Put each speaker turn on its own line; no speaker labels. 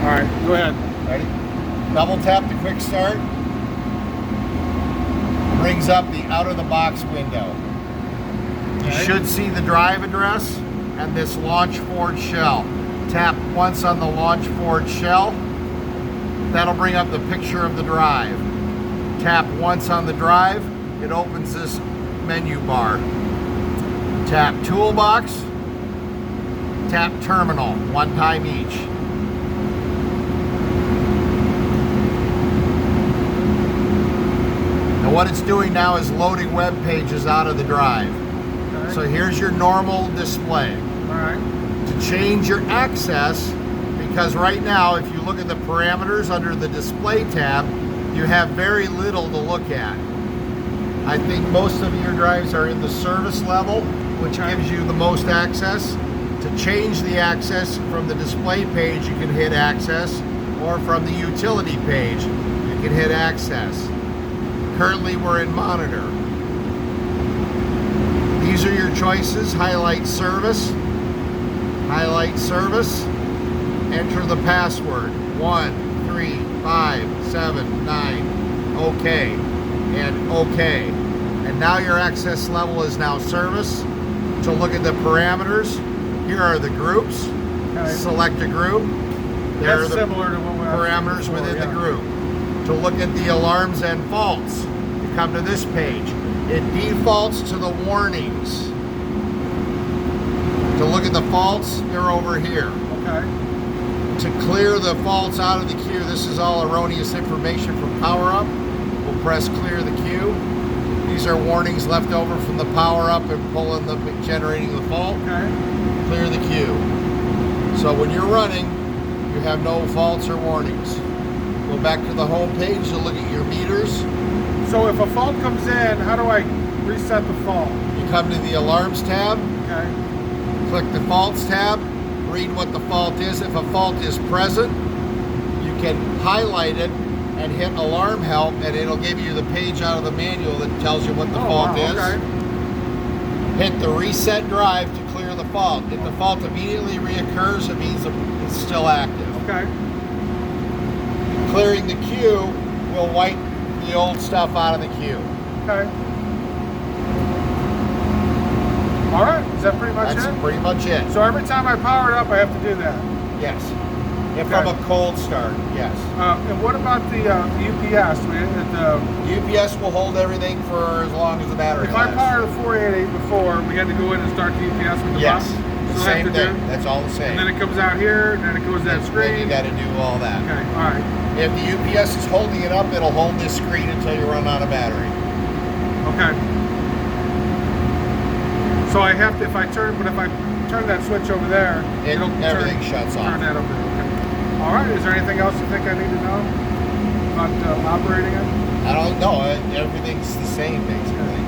All right, go ahead.
Ready? Double tap the quick start. Brings up the out of the box window. You should see the drive address and this launch ForGE shell. Tap once on the launch ForGE shell. That'll bring up the picture of the drive. Tap once on the drive, it opens this menu bar. Tap toolbox, tap terminal, one time each. Now what it's doing now is loading web pages out of the drive. Okay. So here's your normal display.
All right.
To change your access, because right now if you look at the parameters under the display tab, you have very little to look at. I think most of your drives are in the service level, which gives you the most access. To change the access from the display page, you can hit access, or from the utility page, you can hit access. Currently we're in monitor. These are your choices. Highlight service, enter the password, 13579, okay, and okay. And now your access level is now service. To look at the parameters, here are the groups.
Okay.
Select a group. There
That's
are the
similar to what we
parameters
before,
within the group. To look at the alarms and faults, you come to this page. It defaults to the warnings. To look at the faults, they're over here.
Okay.
To clear the faults out of the queue, this is all erroneous information from power up. We'll press clear the queue. These are warnings left over from the power up and pulling the generating the fault.
Okay.
Clear the queue. So when you're running, you have no faults or warnings. Go back to the home page to look at your meters.
So if a fault comes in, how do I reset the fault?
You come to the alarms tab.
Okay.
Click the faults tab. Read what the fault is. If a fault is present, you can highlight it and hit alarm help, and it'll give you the page out of the manual that tells you what the fault is.
Okay.
Hit the reset drive to clear the fault. If the fault immediately reoccurs, it means it's still active.
Okay.
Clearing the queue will wipe the old stuff out of the queue.
Okay. All right. Is that pretty much it?
That's pretty much it.
So every time I power it up, I have to do that?
Yes. If
Okay.
from a cold start, yes.
And what about the UPS?
UPS will hold everything for as long as the battery
If I
lasts.
powered the 488 before, we had to go in and start the UPS with the
Yes.
button?
The
So I
same
have to
thing.
do-
That's all the same.
And then it comes out here, and then it goes to that
Then
screen?
you got to do all that.
Okay, all right.
If the UPS is holding it up, it'll hold this screen until you run out of battery.
Okay. So I have to, if I turn that switch over there,
Everything shuts off.
Turn that over there, okay. All right, is there anything else you think I need to know about operating it?
I don't know. Everything's the same, basically.